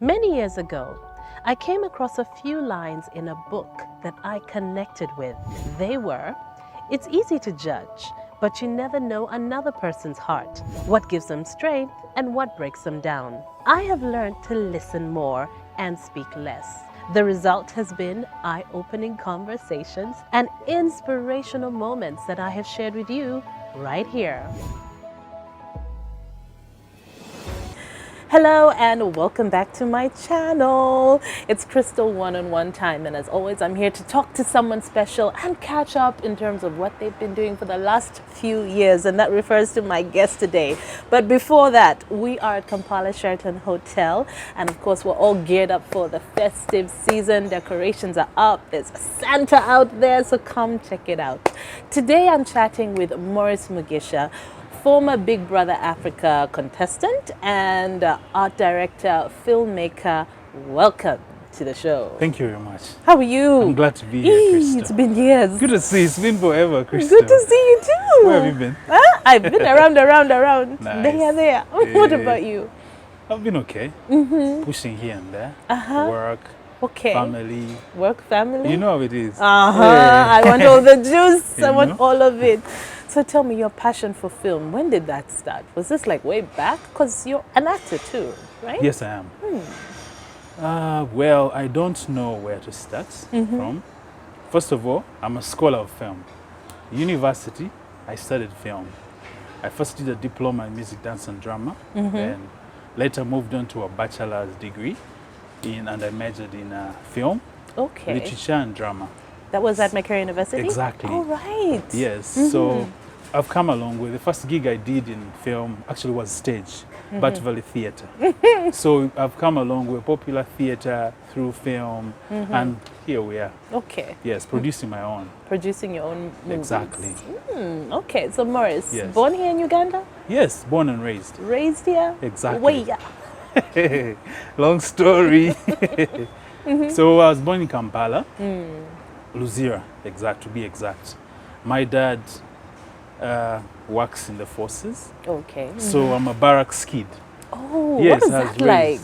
Many years ago, I came across a few lines in a book that I connected with. They were, "It's easy to judge, but you never know another person's heart, what gives them strength and what breaks them down." I have learned to listen more and speak less. The result has been eye-opening conversations and inspirational moments that I have shared with you right here. Hello and welcome back to my channel. It's Crystal one-on-one time, and as always I'm here to talk to someone special and catch up in terms of what they've been doing for the last few years, and that refers to my guest today. But before that, we are at Kampala Sheraton Hotel, and of course we're all geared up for the festive season. Decorations are up, there's a Santa out there, so come check it out. Today I'm chatting with Mugisha, former Big Brother Africa contestant and art director, filmmaker. Welcome to the show. Thank you very much. How are you? I'm glad to be here, Crystal. It's been years. Good to see you. It's been forever, Crystal. Good to see you too. Where have you been? I've been around. Nice. There. What about you? I've been okay. Pushing here and there. Work, Okay. family. Work, family? You know how it is. I want all the juice. I want know? all of it. So tell me, your passion for film, when did that start? Was this like way back? Because you're an actor too, right? Yes, I am. Well, I don't know where to start from. First of all, I'm a scholar of film. University, I studied film. I first did a diploma in music, dance and drama, and later moved on to a bachelor's degree and I majored in film, literature and drama. That was at Makerere University? Exactly. Oh, right. Yes. So I've come a long way. The first gig I did in film actually was stage, Bat Valley Theatre. So I've come a long way, popular theatre through film, and here we are. Okay. Yes, producing my own. Producing your own movies. Exactly. Okay, so Morris, Yes. born here in Uganda? Yes, born and raised. Raised here? Exactly. Where? Long story. So I was born in Kampala, Luzira, to be exact. My dad works in the forces. Okay. So I'm a Barracks kid. Oh, yes, what was that like?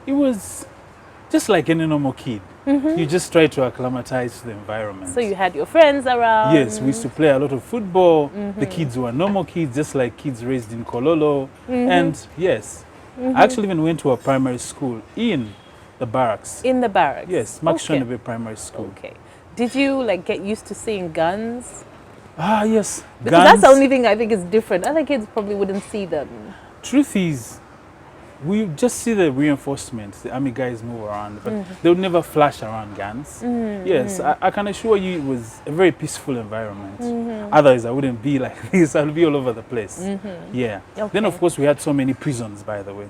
It was just like any normal kid. You just try to acclimatize to the environment. So you had your friends around? Yes, we used to play a lot of football. The kids were normal kids, just like kids raised in Kololo. And yes, I actually even went to a primary school in the barracks. In the barracks? Yes, Max Shonebe Primary School. Okay. Did you like get used to seeing guns? Yes. Because guns. that's the only thing I think is different. Other kids probably wouldn't see them. Truth is, we just see the reinforcements. The army guys move around, but they would never flash around guns. Yes, I can assure you it was a very peaceful environment. Otherwise, I wouldn't be like this. I'd be all over the place. Yeah. Okay. Then, of course, we had so many prisons, by the way.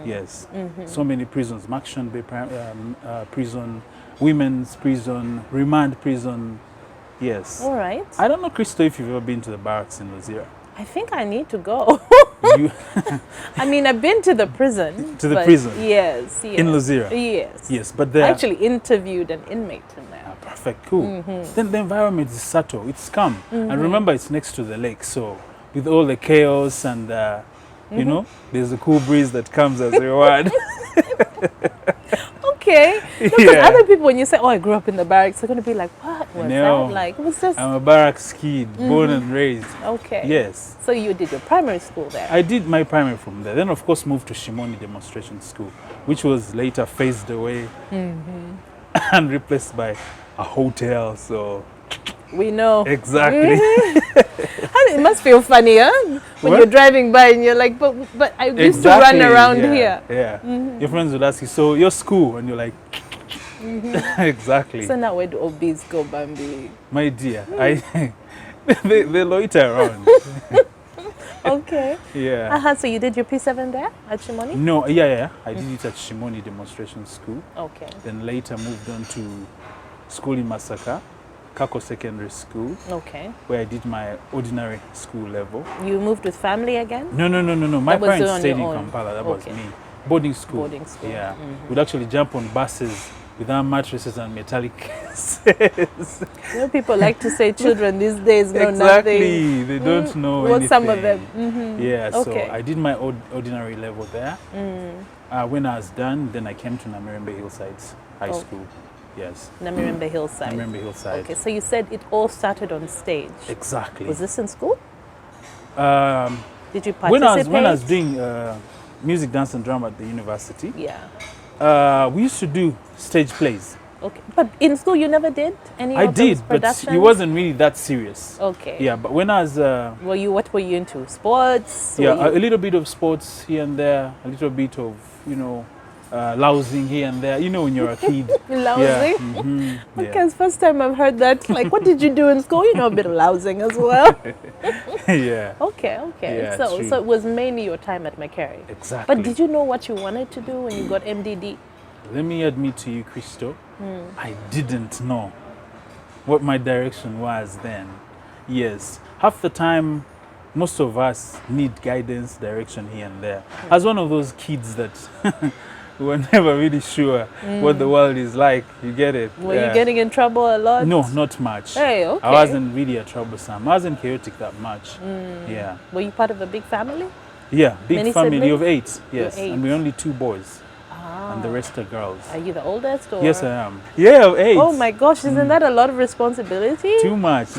Yes. So many prisons. Max Shonebe prison, women's prison, remand prison. Yes. All right. I don't know, Crystal, if you've ever been to the barracks in Luzira. I think I need to go. I mean, I've been to the prison. To the prison? Yes. In Luzira? Yes. Yes, but I actually interviewed an inmate in there. Perfect, cool. Then the environment is subtle, it's calm. And remember, it's next to the lake, so with all the chaos and, you know, there's a cool breeze that comes as a reward. Okay. Because other people, when you say, "Oh, I grew up in the barracks," they're going to be like, "What was that like?" It was just... I'm a barracks kid, born and raised. Okay. Yes. So you did your primary school there? I did my primary from there. Then, of course, moved to Shimoni Demonstration School, which was later phased away and replaced by a hotel. So we know. Exactly. It must feel funny, huh? When you're driving by and you're like, but I used to run around here. Yeah. Your friends would ask you, so your school? And you're like, exactly. So now where do OBs go, Bambi? My dear, they loiter around. Okay. Yeah. So you did your P7 there at Shimoni? No, yeah. I did it at Shimoni Demonstration School. Okay. Then later moved on to school in Masaka, Kako Secondary School. Okay. Where I did my ordinary school level. You moved with family again? No. My parents stayed in Kampala. That was me. Boarding school. Boarding school. Yeah. We'd actually jump on buses with our mattresses and metallic cases. You know, people like to say children these days know exactly. nothing. They don't know Well, anything. some of them. Yeah, so I did my ordinary level there. When I was done, then I came to Namirembe Hillsides High Oh. School. Yes, Namirembe Hillside. Namirembe Hillside. Okay, so you said it all started on stage. Exactly. Was this in school? Um, Did you participate? when I was doing music, dance, and drama at the university, Yeah. we used to do stage plays. Okay, but in school you never did any I of those did, but productions? it wasn't really that serious. Okay. Yeah, but when I was What were you into? Sports? yeah, Were a you- little bit of sports here and there, a little bit of lousing here and there. You know, when you're a kid. Lousing? Yeah. Mhm, yeah. Okay, it's the first time I've heard that. Like, what did you do in school? You know, a bit of lousing as well. Yeah. Okay. Yeah, so true. it was mainly your time at McCary. Exactly. But did you know what you wanted to do when you got MDD? Let me admit to you, Christo, I didn't know what my direction was then. Yes, half the time, most of us need guidance, direction here and there. As one of those kids that were never really sure what the world is like, you get it? Were you getting in trouble a lot? No, not much. Hey, okay. I wasn't really a troublesome. I wasn't chaotic that much. Yeah. Were you part of a big family? Yeah, big Many family siblings? of 8. Yes, You're and we're only 2 boys, Ah. and the rest are girls. Are you the oldest? Or? Yes, I am. Yeah, of 8. Oh my gosh, isn't that a lot of responsibility? Too much.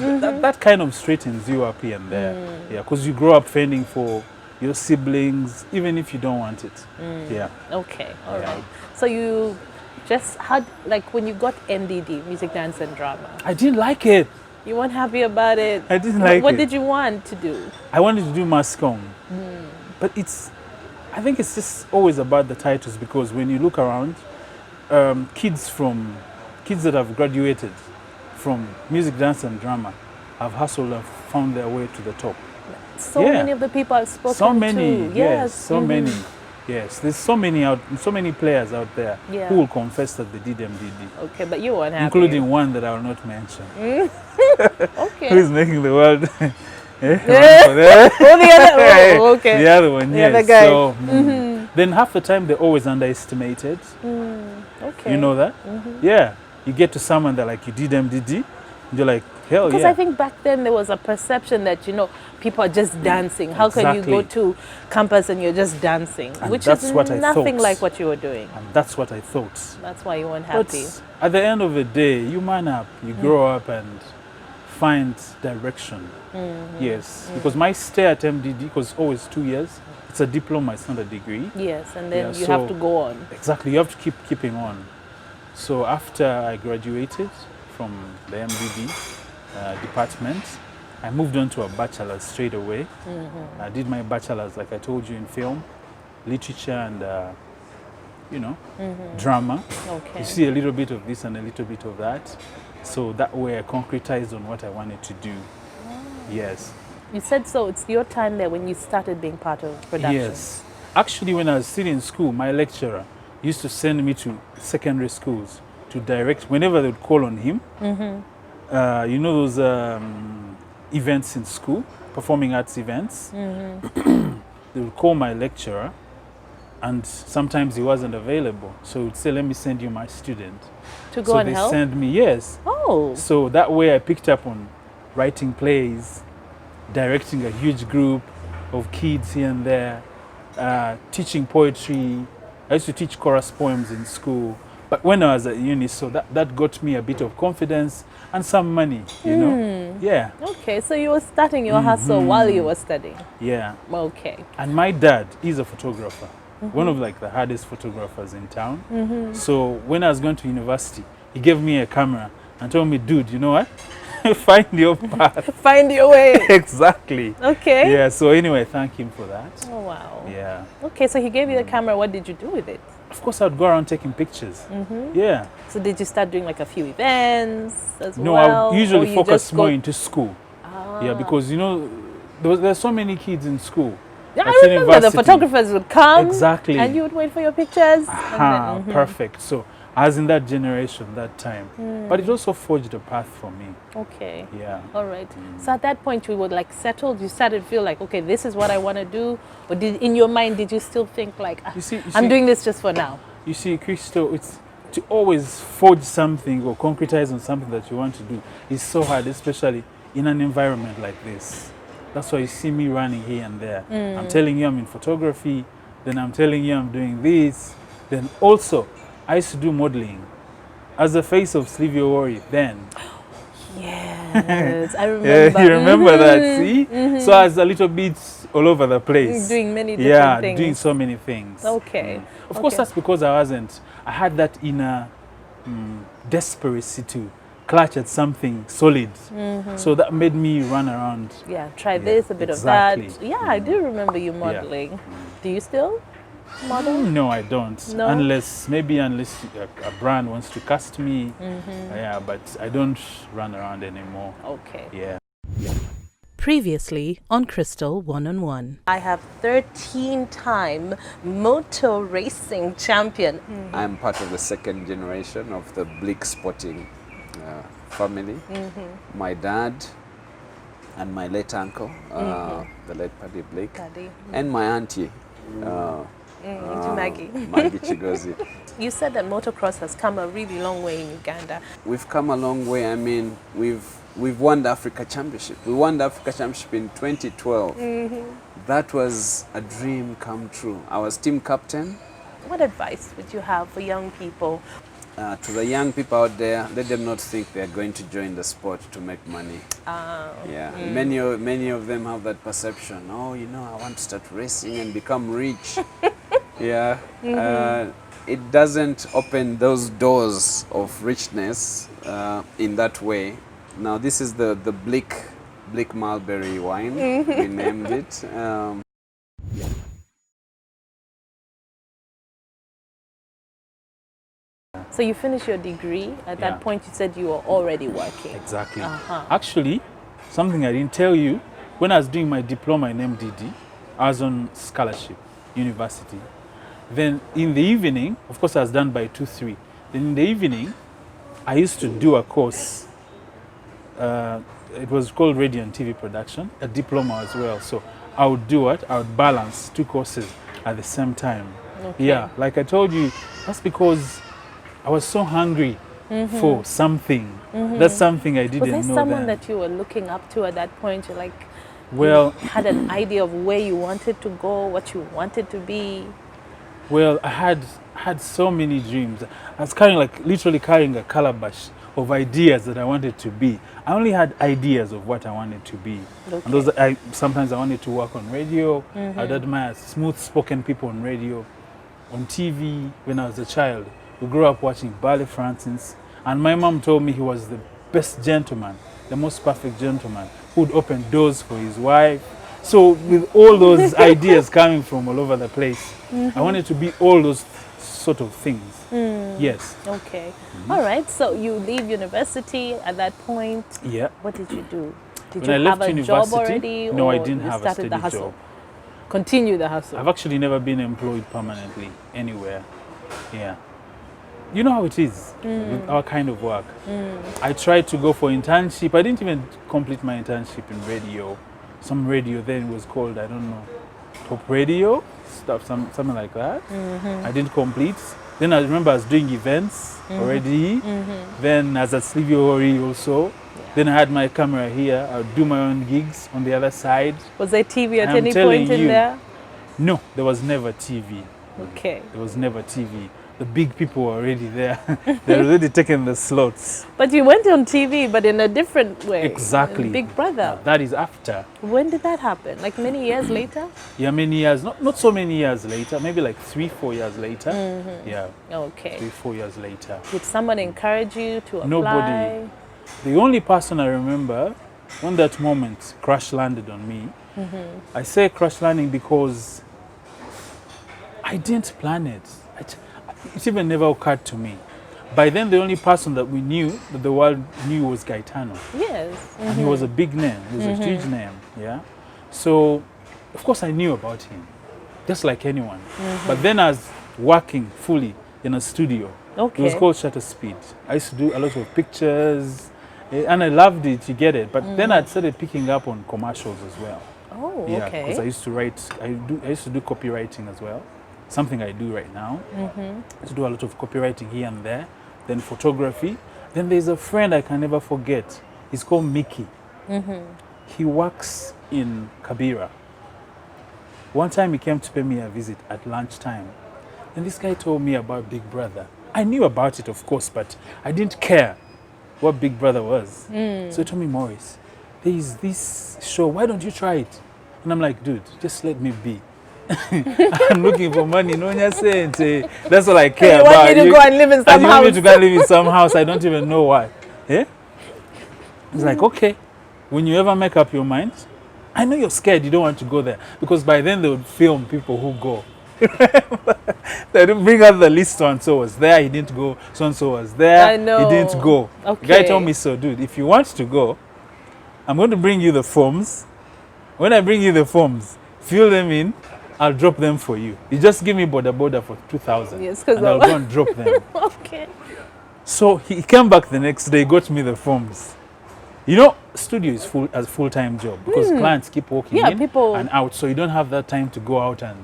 That kind of straightens you up here and there. Yeah, because you grow up fending for your siblings, even if you don't want it. Yeah. Okay, all Yeah. right. So you just had, like, when you got MDD, music, dance, and drama, I didn't like it. you weren't happy about it. I didn't like What it. did you want to do? I wanted to do mass comm. But I think it's just always about the titles, because when you look around, kids that have graduated from music, dance, and drama have hustled and found their way to the top. So Yeah. many of the people I've spoken So many, to. yes, so many. Yes, there's so many players out there Yeah. who will confess that they did MDD, Okay, but you weren't happy. including one that I will not mention, Okay. who is making the world. Oh, the other. Oh, okay. The other one, The yes. other guy. So, then half the time they're always underestimated. Okay. You know that? Yeah. You get to someone that like, you did MDD, and you're like, hell Because yeah. I think back then there was a perception that, people are just dancing. How can you go Exactly. to campus and you're just dancing? And Which that's is what I nothing thought. like what you were doing. And that's what I thought. That's why you weren't happy. But at the end of the day, you man up, you grow up and find direction. Yes, because my stay at MDD was always 2 years. It's a diploma, it's not a degree. Yes, and then Yeah, you have so- to go on. Exactly, you have to keeping on. So after I graduated from the MDD department, I moved on to a bachelor's straight away. I did my bachelor's, like I told you, in film, literature, and drama. Okay. You see a little bit of this and a little bit of that. So that way I concretized on what I wanted to do. Yes. You said so. It's your time there when you started being part of production. Yes. Actually, when I was still in school, my lecturer used to send me to secondary schools to direct whenever they would call on him. Those events in school, performing arts events. They would call my lecturer, and sometimes he wasn't available. So he would say, let me send you my student. To go So and they help? send me, yes. Oh. So that way I picked up on writing plays, directing a huge group of kids here and there, teaching poetry. I used to teach chorus poems in school. But when I was at uni, so that got me a bit of confidence and some money, you know? Yeah, Okay, so you were starting your hustle while you were studying. yeah. Okay. And my dad is a photographer, one of like the hardest photographers in town. So when I was going to university, he gave me a camera and told me, dude, you know what? Find your path. Find your way. Exactly. Okay. Yeah, so anyway, thank him for that. Oh, wow. Yeah. Okay, so he gave you the camera. What did you do with it? Of course, I'd go around taking pictures. Yeah. So did you start doing like a few events as No, well? I usually or you focus just more go- into school. Ah. Yeah, because, there's so many kids in school. Yeah, at I remember the university. photographers would come. Exactly. And you would wait for your pictures. Ah, perfect. So I was in that generation, that time. But it also forged a path for me. Okay. Yeah. All right. So at that point, you were like settled. You started to feel like, okay, this is what I want to do. Or in your mind, did you still think like, You see, I'm doing this just for now? You see, Christo, it's to always forge something or concretize on something that you want to do is so hard, especially in an environment like this. That's why you see me running here and there. I'm telling you, I'm in photography. Then I'm telling you I'm doing this. Then also, I used to do modeling as the face of Slivio Worry then. Yes, I remember. Yeah, you remember that, see? So I was a little bit all over the place. Doing many different things. Doing so many things. Okay. Of course, that's because I had that inner desperation to clutch at something solid. So that made me run around. Yeah, try this, a bit of that. Yeah, I do remember you modeling. Do you still model? No, I don't. No? Unless a brand wants to cast me. Yeah, but I don't run around anymore. Okay. Yeah. Previously on Crystal One-on-One. I have 13-time motor racing champion. I'm part of the second generation of the Blick Sporting family. My dad and my late uncle, the late Paddy Blake, and my auntie, Maggie. Maggie Chigozi. You said that motocross has come a really long way in Uganda. We've come a long way. I mean, we've won the Africa Championship. We won the Africa Championship in 2012. That was a dream come true. I was team captain. What advice would you have for young people? To the young people out there, let them not think they're going to join the sport to make money. Many of them have that perception. Oh, I want to start racing and become rich. It doesn't open those doors of richness in that way. Now, this is the Blick Mulberry wine. We named it. So you finished your degree. At that point, you said you were already working. Exactly. Actually, something I didn't tell you, when I was doing my diploma in MDD, I was on scholarship, university. Then in the evening, of course I was done by 2-3. Then in the evening, I used to do a course. It was called Radio and TV Production, a diploma as well. So I would do it. I would balance 2 courses at the same time. Okay. Yeah, like I told you, that's because I was so hungry for something. That's something I didn't know. Was there someone then. that you were looking up to at that point? You Well, had an idea of where you wanted to go, what you wanted to be? Well, I had so many dreams. I was literally carrying a calabash of ideas that I wanted to be. I only had ideas of what I wanted to be. Okay. And sometimes I wanted to work on radio. I'd admire smooth-spoken people on radio, on TV when I was a child. We grew up watching Ballet Francis, and my mom told me he was the best gentleman, the most perfect gentleman, who would open doors for his wife. So with all those ideas coming from all over the place, I wanted to be all those sort of things. Yes. Okay. All right. So you leave university at that point. Yeah. What did you do? Did When you have a job already? No, or I didn't you have a started steady the hustle? job. Continue the hustle. I've actually never been employed permanently anywhere. Yeah. You know how it is with our kind of work. I tried to go for internship. I didn't even complete my internship in radio. Some radio then was called, I don't know, Top Radio, something like that. I didn't complete. Then I remember I was doing events already. Then as a Slivio Hori also. Yeah. Then I had my camera here. I would do my own gigs on the other side. Was there TV at any point in there? No, there was never TV. Okay. There was never TV. The big people were already there. They're already taking the slots. But you went on TV, but in a different way. Exactly. Big Brother. Now, that is after. When did that happen? Like many years later? Yeah, many years. Not so many years later. Maybe like 3-4 years later. Yeah. Okay. 3-4 years later. Did someone encourage you to apply? Nobody. The only person I remember when that moment crash landed on me, I say crash landing because I didn't plan it. It even never occurred to me. By then, the only person that we knew, that the world knew, was Gaetano. Yes. And he was a big name. He was a huge name. Yeah. So, of course, I knew about him, just like anyone. But then I was working fully in a studio. Okay. It was called Shutter Speed. I used to do a lot of pictures, and I loved it. You get it. But then I started picking up on commercials as well. Oh, yeah, okay. because I used to write. I used to do copywriting as well. Something I do right now. I used to do a lot of copywriting here and there. Then photography. Then there's a friend I can never forget. He's called Mickey. He works in Kabira. One time he came to pay me a visit at lunchtime. And this guy told me about Big Brother. I knew about it, of course, but I didn't care what Big Brother was. So he told me, Maurice, there is this show, why don't you try it? And I'm like, dude, just let me be. I'm looking for money, no one saying. That's all I care about. You want me to go and live in some You house? want me to go and live in some house, I don't even know why. Yeah? It's like, okay, when you ever make up your mind, I know you're scared, you don't want to go there. Because by then they would film people who go. They didn't bring out the list, so-and-so was there, he didn't go, so-and-so was there, I know. he didn't go. Okay. The guy told me, so dude, if you want to go, I'm going to bring you the forms. When I bring you the forms, fill them in, I'll drop them for you. You just give me border for 2,000. Yes, because and I'll go and drop them. Okay. So he came back the next day, got me the forms. You know, studio is as a full-time job because clients keep walking in people and out, so you don't have that time to go out and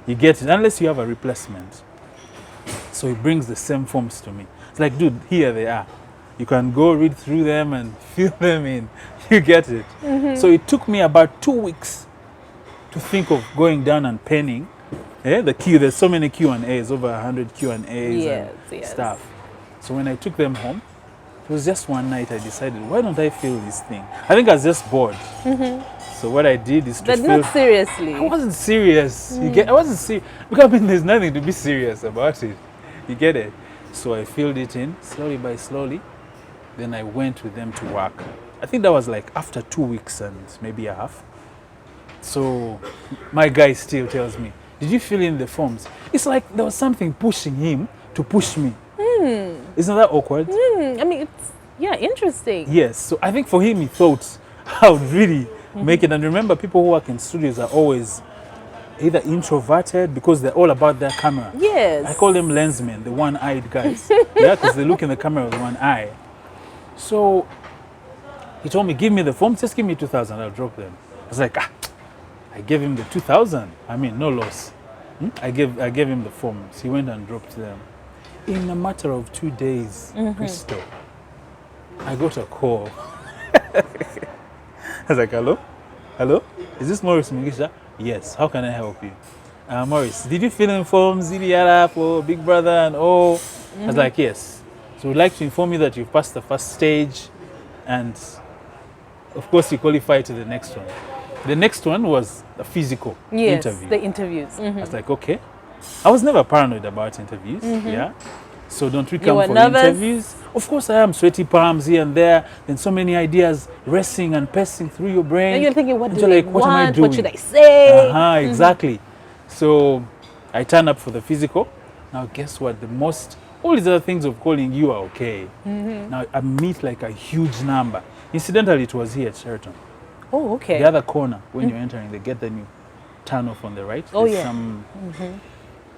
you get it unless you have a replacement. So he brings the same forms to me. It's like, dude, here they are. You can go read through them and fill them in. You get it. So it took me about 2 weeks to think of going down and penning. The Q, there's so many Q&As, over 100 Q&As and stuff. So when I took them home, it was just one night I decided, why don't I fill this thing? I think I was just bored. So what I did is to But fill... not seriously. I wasn't serious. You get? I wasn't serious. Because I mean, there's nothing to be serious about it. You get it? So I filled it in slowly by slowly. Then I went with them to work. I think that was like after 2 weeks and maybe a half. So my guy still tells me, did you fill in the forms? It's like there was something pushing him to push me. Isn't that awkward? I mean, it's, interesting. Yes. So I think for him, he thought I would really make it. And remember, people who work in studios are always either introverted because they're all about their camera. Yes. I call them lensmen, the one-eyed guys. Yeah, because they look in the camera with one eye. So he told me, give me the forms, just give me 2,000, I'll drop them. I was like, I gave him the 2,000. I mean, no loss. I gave him the forms. He went and dropped them. In a matter of 2 days, Crystal, I got a call. I was like, hello? Hello? Is this Maurice Mugisha? Yes. How can I help you? Maurice, did you fill in forms, Idiara, for Big Brother and all? I was like, yes. So we'd like to inform you that you've passed the first stage and of course you qualify to the next one. The next one was a physical interview. The interviews. I was like, okay. I was never paranoid about interviews, yeah. So don't we come for nervous? interviews? Of course I am, sweaty palms here and there, then so many ideas racing and passing through your brain. And you're thinking, what And do you're I like, what am I want? doing? What should I say? Exactly. So I turn up for the physical. Now guess what? All these other things of calling you are okay. Now I meet like a huge number. Incidentally, it was here at Sheraton. Oh, okay. The other corner, when you're entering, they get then you turn off on the right. Oh, There's yeah.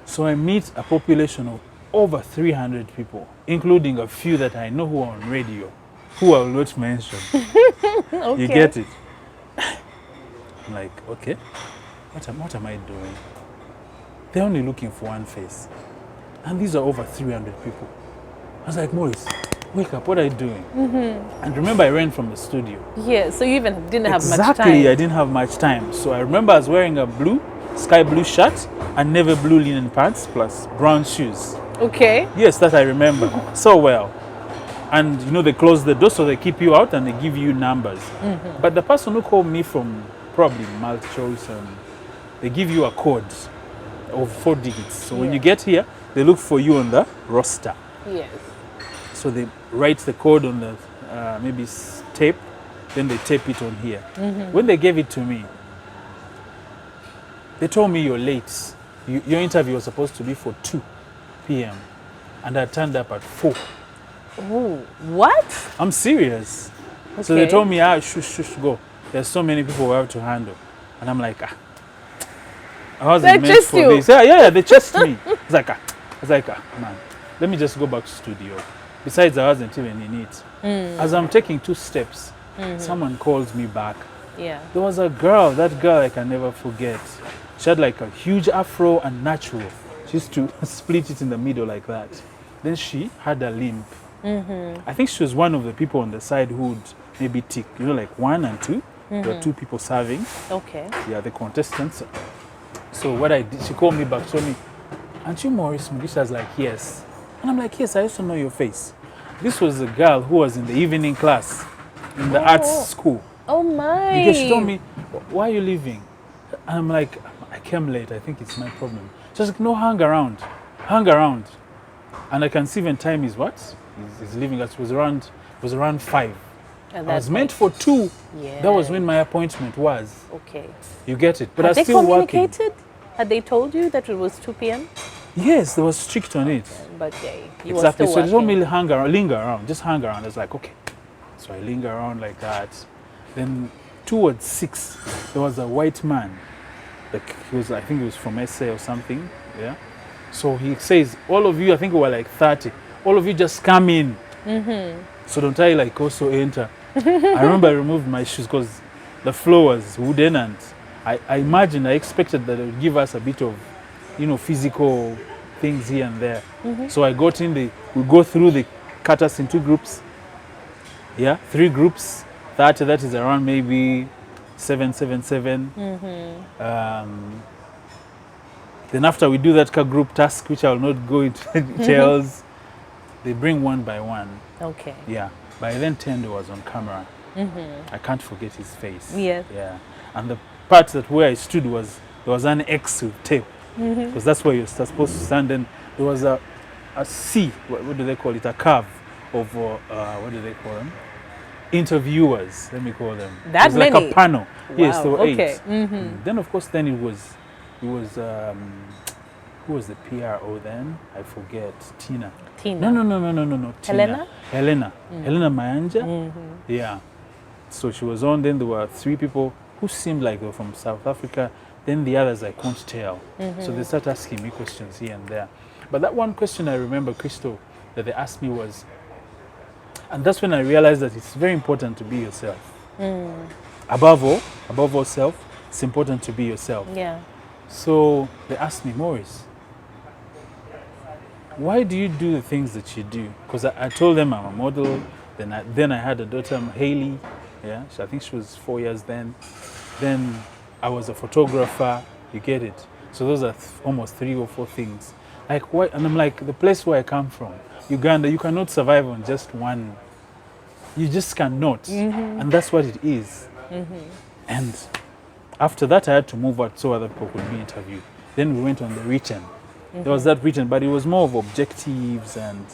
So I meet a population of over 300 people, including a few that I know who are on radio, who I will not mention. Okay. You get it? I'm like, okay, what am I doing? They're only looking for one face. And these are over 300 people. I was like, Maurice, wake up, what are you doing? And remember, I ran from the studio. Yeah, so you even didn't have much time. Exactly, I didn't have much time. So I remember I was wearing a sky blue shirt and navy blue linen pants plus brown shoes. Okay. Yes, that I remember so well. And you know, they close the door so they keep you out and they give you numbers. But the person who called me from probably Malchoice, they give you a code of 4 digits. So when you get here, they look for you on the roster. Yes. So they write the code on the maybe tape, then they tape it on here. When they gave it to me, they told me you're late. Your interview was supposed to be for 2 p.m. and I turned up at 4. Oh, what? I'm serious. Okay. So they told me, shush, go. There's so many people we have to handle. And I'm like, I wasn't meant for this. Yeah, they chased me. I was like, man, let me just go back to studio. Besides, I wasn't even in it. As I'm taking 2 steps, someone calls me back. Yeah. There was a girl, that girl I can never forget. She had like a huge afro and natural. She used to split it in the middle like that. Then she had a limp. I think she was one of the people on the side who would maybe tick, like 1 and 2. There were 2 people serving. Okay. Yeah, the contestants. So what I did, she called me back, told me, "Aren't you Maurice?" Mugisha's like, "Yes." And I'm like, "Yes, I used to know your face." This was a girl who was in the evening class in the arts school. Oh my. Because she told me, "Why are you leaving?" And I'm like, "I came late. I think it's my problem." She was like, "No, hang around. Hang around." And I can see when time is what? He's leaving us. It was around 5. I was meant for 2. Yeah. That was when my appointment was. Okay. You get it? But Had I was they still working. communicated? Had they told you that it was 2 p.m.? Yes, they was strict on it. But yeah, you Exactly. were still So they told me working. linger around, just hang around. I was like, okay. So I linger around like that. Then towards 6, there was a white man. Like I think he was from SA or something. Yeah. So he says, "All of you, I think we were like 30. All of you just come in." So don't I like also enter? I remember I removed my shoes because the floor was wooden, and I expected that it would give us a bit of, physical things here and there. So I got in we go through, they cut us in 2 groups. Yeah, 3 groups. 30, that is around maybe 777. Then after we do that group task, which I will not go into details, they bring one by one. Okay. Yeah. By then, Tendo was on camera. I can't forget his face. Yeah. Yeah. And the part where I stood there was an X with tape, because that's where you're supposed to stand. And there was a C. What do they call it? A curve of what do they call them? Interviewers. Let me call them. That it was many? like a panel. Wow. Yes, there were 8. Okay. Then of course, then it was who was the PRO then? I forget. Tina. Tina. No. Tina. Helena Mayanja. Yeah. So she was on. Then there were 3 people who seemed like they were from South Africa. Then the others I couldn't tell. So they started asking me questions here and there. But that one question I remember, Crystal, that they asked me was, and that's when I realized that it's very important to be yourself. Above all self, it's important to be yourself. Yeah. So they asked me, "Maurice, why do you do the things that you do?" Because I told them I'm a model. Then I had a daughter, Hailey. Yeah, I think she was 4 years then. Then I was a photographer. You get it? So those are almost 3 or 4 things. Like why? And I'm like, the place where I come from, Uganda, you cannot survive on just one. You just cannot. And that's what it is. And after that, I had to move out so other people could be interviewed. Then we went on the written. There was that written, but it was more of objectives, and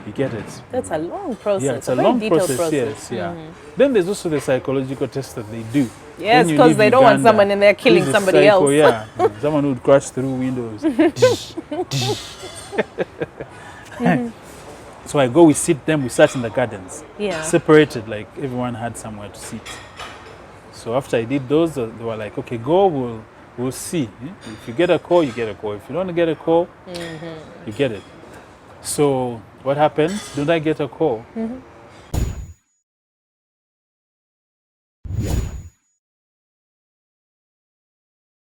you get it. That's a long process. Yeah, it's a very long detailed process. Yes, yeah. Then there's also the psychological test that they do. Yes, When you because leave they don't want Uganda, someone in there killing who's a somebody psycho, else. Yeah, someone who would crash through windows. So I go, we sat in the gardens. Yeah. Separated, like everyone had somewhere to sit. So after I did those, they were like, "Okay, go, we'll see. If you get a call, you get a call. If you don't get a call, you get it." So what happens? Don't I get a call?